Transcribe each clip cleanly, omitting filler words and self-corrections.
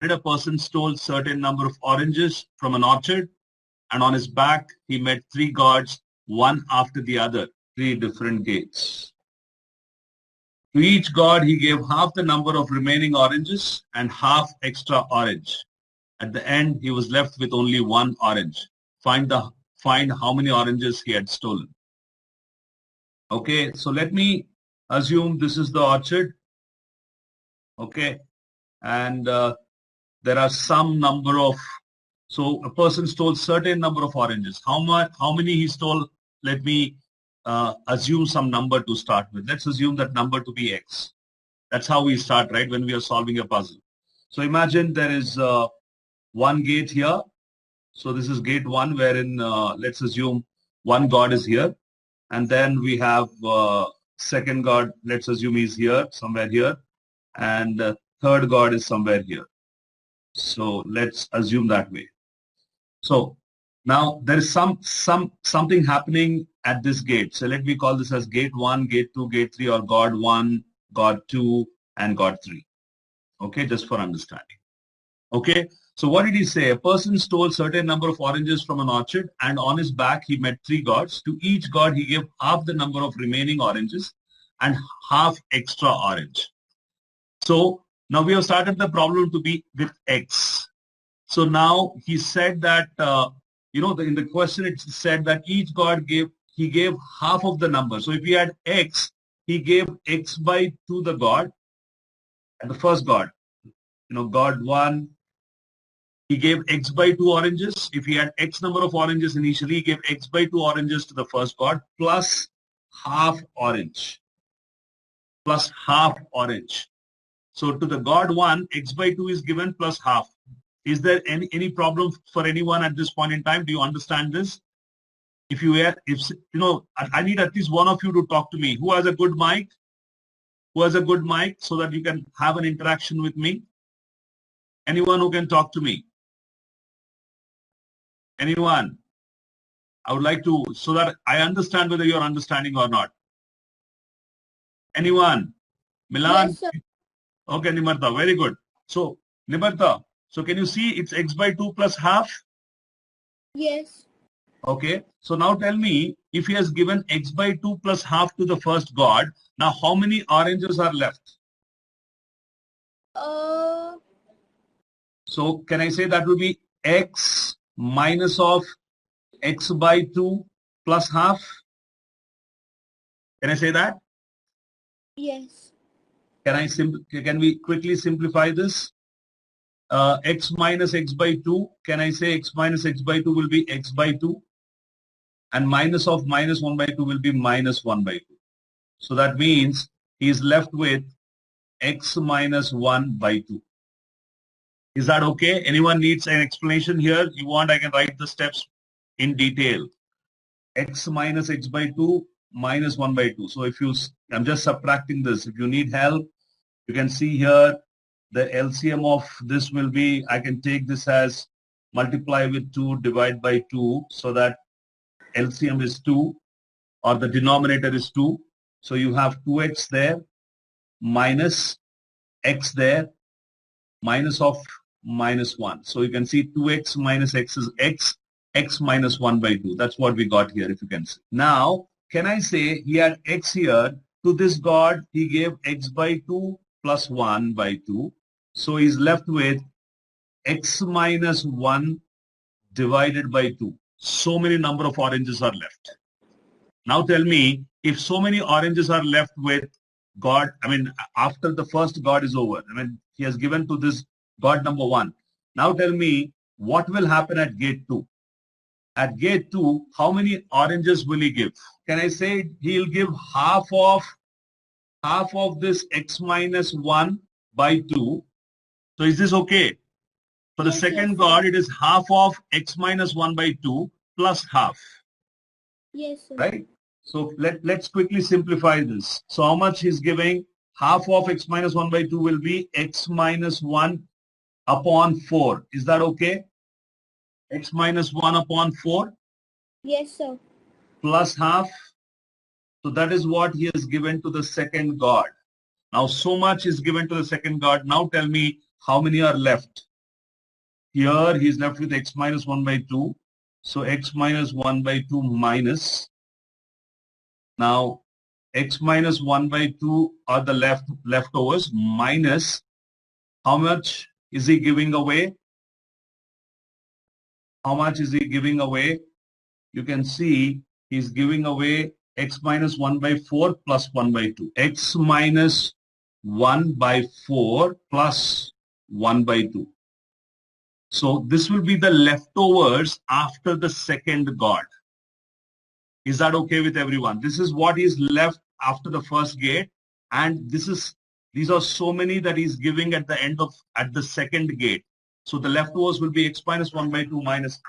A person stole certain number of oranges from an orchard, and on his back he met three guards, one after the other, three different gates. To each guard he gave half the number of remaining oranges and half extra orange. At the end he was left with only one orange. Find how many oranges he had stolen. Okay, so let me assume this is the orchard. Okay, and there are some number of, so a person stole certain number of oranges. How many he stole? Let me assume some number to start with. Let's assume that number to be X. That's how we start, right, when we are solving a puzzle. So imagine there is one gate here. So this is gate 1, wherein let's assume one guard is here. And then we have second guard, let's assume he's here, somewhere here. And third guard is somewhere here. So let's assume that way. So now there is something happening at this gate. So let me call this as gate 1, gate 2, gate 3, or guard 1, guard 2, and guard 3. Okay, just for understanding. Okay, so what did he say? A person stole certain number of oranges from an orchard, and on his back he met three guards. To each guard he gave half the number of remaining oranges and half extra orange. So now we have started the problem to be with X. So now he said that, in the question it said that each guard gave half of the number. So if he had X, he gave X by 2 the guard, and the first guard, guard 1, he gave X by 2 oranges. If he had X number of oranges initially, he gave X by 2 oranges to the first guard plus half orange. Plus half orange. So to the guard 1, X by 2 is given plus half. Is there any problem for anyone at this point in time? Do you understand this? I need at least one of you to talk to me. Who has a good mic? Who has a good mic so that you can have an interaction with me? Anyone who can talk to me? Anyone? I would like to, so that I understand whether you're understanding or not. Anyone? Milan? Yes, sir. Okay, Nimartha, very good. So, Nimartha, so can you see it's X by 2 plus half? Yes. Okay, so now tell me, if he has given X by 2 plus half to the first guard, now how many oranges are left? So can I say that will be X minus of X by 2 plus half? Can I say that? Yes. Can we quickly simplify this? X minus X by 2, can I say X minus X by 2 will be X by 2? And minus of minus 1 by 2 will be minus 1 by 2. So that means he is left with X minus 1 by 2. Is that okay? Anyone needs an explanation here? You want, I can write the steps in detail. X minus X by 2 minus 1 by 2. So I'm just subtracting this. If you need help, you can see here the LCM of this will be, I can take this as multiply with 2, divide by 2, so that LCM is 2, or the denominator is 2. So you have 2x there, minus x there, minus of minus 1. So you can see 2x minus x is x minus 1 by 2. That's what we got here, if you can see. Now, can I say he had x here? To this guard, he gave x by 2 plus 1 by 2. So he's left with x minus 1 divided by 2. So many number of oranges are left. Now tell me, if so many oranges are left with God, after the first God is over, he has given to this God number 1. Now tell me, what will happen at gate 2? At gate 2, how many oranges will he give? Can I say he'll give half of this x minus 1 by 2. So is this okay? For the second God, it is half of x minus 1 by 2 plus half. Yes, sir. Right? So let's quickly simplify this. So how much he's giving? Half of x minus 1 by 2 will be x minus 1 upon 4. Is that okay? X minus 1 upon 4? Yes, sir. Plus half. So that is what he has given to the second God. Now so much is given to the second God. Now tell me how many are left. here he's left with x minus 1 by 2. So x minus 1 by 2 minus. Now x minus 1 by 2 are the leftovers minus how much is he giving away? How much is he giving away? You can see he's giving away x minus 1 by 4 plus 1 by 2. X minus 1 by 4 plus 1 by 2. So this will be the leftovers after the second God. Is that okay with everyone? This is what is left after the first gate, and these are so many that he's giving at the second gate. So the leftovers will be x minus 1 by 2 minus.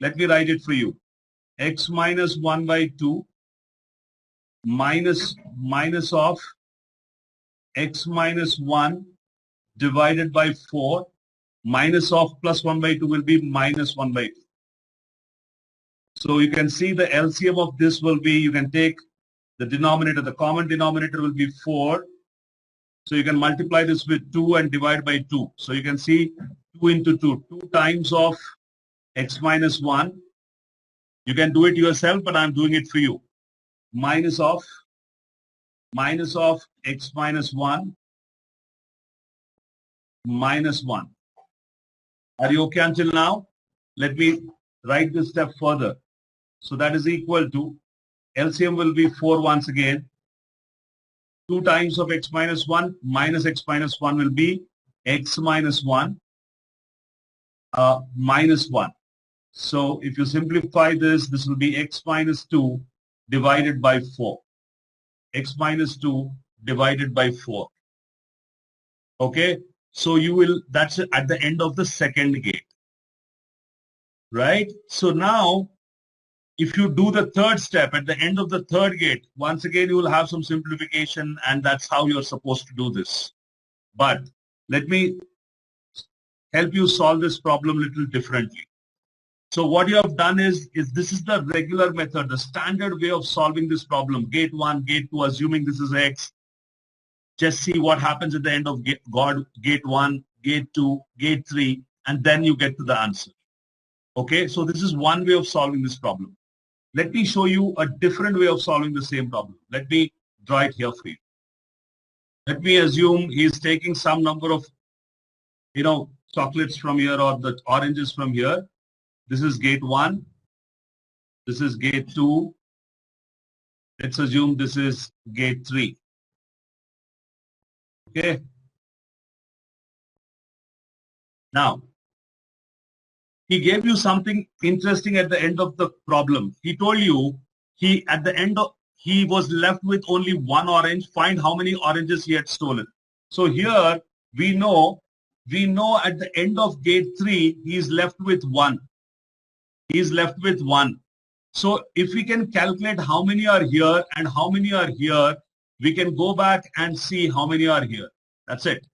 Let me write it for you. X minus 1 by 2 minus of x minus 1 divided by 4 minus of plus 1 by 2 will be minus 1 by 2. So you can see the LCM of this will be, you can take the denominator, the common denominator will be 4. So you can multiply this with 2 and divide by 2. So you can see 2 into 2, 2 times of x minus 1. You can do it yourself, but I'm doing it for you. Minus of x minus 1 minus 1. Are you okay until now? Let me write this step further. So that is equal to, LCM will be 4 once again. 2 times of x minus 1 minus x minus 1 will be x minus 1 minus 1. So if you simplify this, this will be x minus 2 divided by 4. X minus 2 divided by 4. Okay? So you will, that's at the end of the second gate. Right? So now, if you do the third step at the end of the third gate, once again you will have some simplification, and that's how you're supposed to do this. But let me help you solve this problem a little differently. So what you have done is this is the regular method, the standard way of solving this problem. Gate 1, gate 2, assuming this is x. Just see what happens at the end of gate 1, gate 2, gate 3, and then you get to the answer. Okay, so this is one way of solving this problem. Let me show you a different way of solving the same problem. Let me draw it here for you. Let me assume he's taking some number of, chocolates from here or the oranges from here. This is gate 1. This is gate 2. Let's assume this is gate 3. Okay. Now, he gave you something interesting at the end of the problem. He told you he was left with only one orange. Find how many oranges he had stolen. So here we know at the end of gate 3 he is left with 1. He is left with 1. So if we can calculate how many are here and how many are here, we can go back and see how many are here. That's it.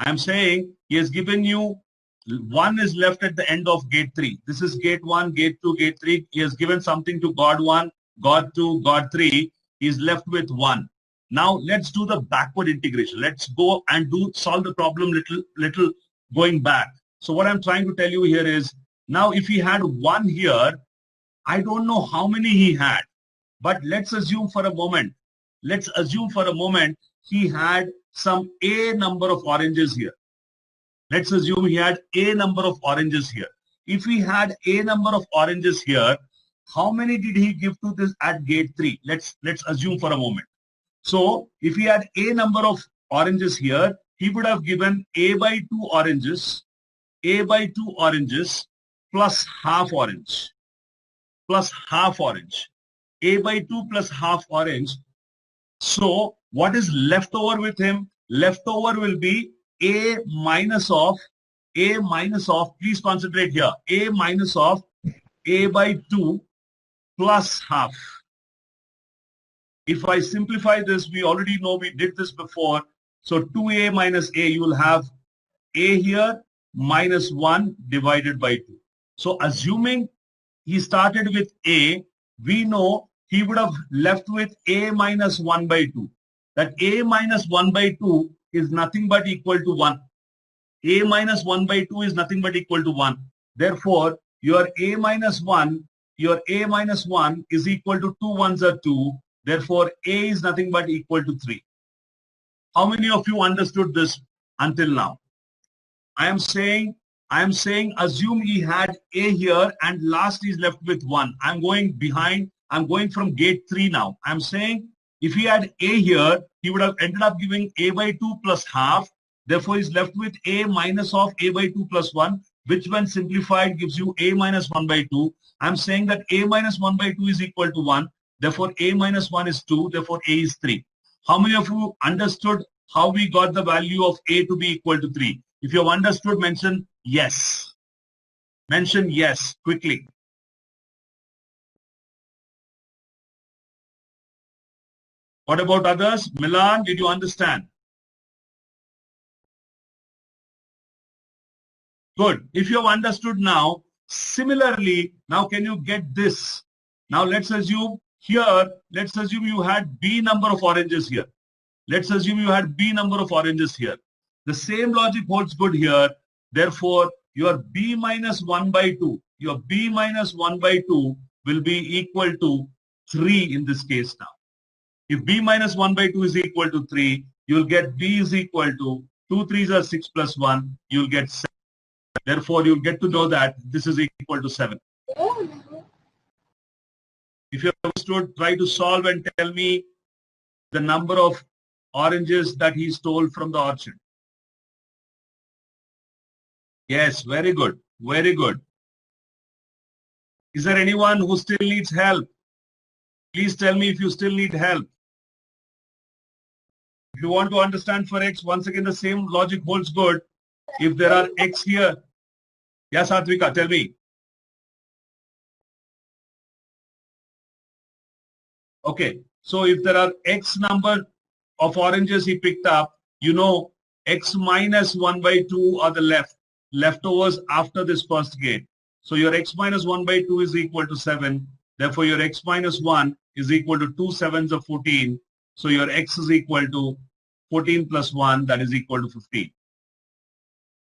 I am saying he has given you 1 is left at the end of gate 3. This is gate 1, gate 2, gate 3. He has given something to God 1, God 2, God 3. He is left with 1. Now let's do the backward integration. Let's go and solve the problem little going back. So what I'm trying to tell you here is, now if he had 1 here, I don't know how many he had, but let's assume for a moment he had some A number of oranges here. Let's assume he had A number of oranges here. If he had A number of oranges here, how many did he give to this at gate 3? Let's assume for a moment. So if he had A number of oranges here, he would have given A by 2 oranges plus half orange. A by 2 plus half orange. So what is left over with him? Left over will be A minus of, please concentrate here, A minus of A by 2 plus half. If I simplify this, we already know we did this before. So 2A minus A, you will have A here minus 1 divided by 2. So assuming he started with A, we know he would have left with A minus 1 by 2. That A minus 1 by 2 is nothing but equal to 1. A minus 1 by 2 is nothing but equal to 1. Therefore, your A minus 1 is equal to 2 ones are 2. Therefore, A is nothing but equal to 3. How many of you understood this until now? I am saying assume he had A here and last is left with 1. I'm going behind. I'm going from gate 3 now. I'm saying if he had A here, he would have ended up giving A by 2 plus half. Therefore, he's left with A minus of A by 2 plus 1, which when simplified gives you A minus 1 by 2. I'm saying that A minus 1 by 2 is equal to 1. Therefore, A minus 1 is 2. Therefore, A is 3. How many of you understood how we got the value of A to be equal to 3? If you have understood, mention yes. Mention yes quickly. What about others? Milan, did you understand? Good. If you have understood now, similarly, now can you get this? Now let's assume here, let's assume you had B number of oranges here. Let's assume you had B number of oranges here. The same logic holds good here. Therefore, your B minus 1 by 2, your B minus 1 by 2 will be equal to 3 in this case now. If B minus 1 by 2 is equal to 3, you'll get B is equal to 2 3s are 6 plus 1, you'll get 7. Therefore, you'll get to know that this is equal to 7. If you have understood, try to solve and tell me the number of oranges that he stole from the orchard. Yes, very good. Very good. Is there anyone who still needs help? Please tell me if you still need help. If you want to understand for X, once again, the same logic holds good. If there are X here. Yes, Satvika, tell me. Okay. So if there are X number of oranges he picked up, you know, X minus 1 by 2 are the leftovers after this first gate. So your X minus 1 by 2 is equal to 7. Therefore, your X minus 1 is equal to 2 7s of 14. So your X is equal to 14 plus 1, that is equal to 15.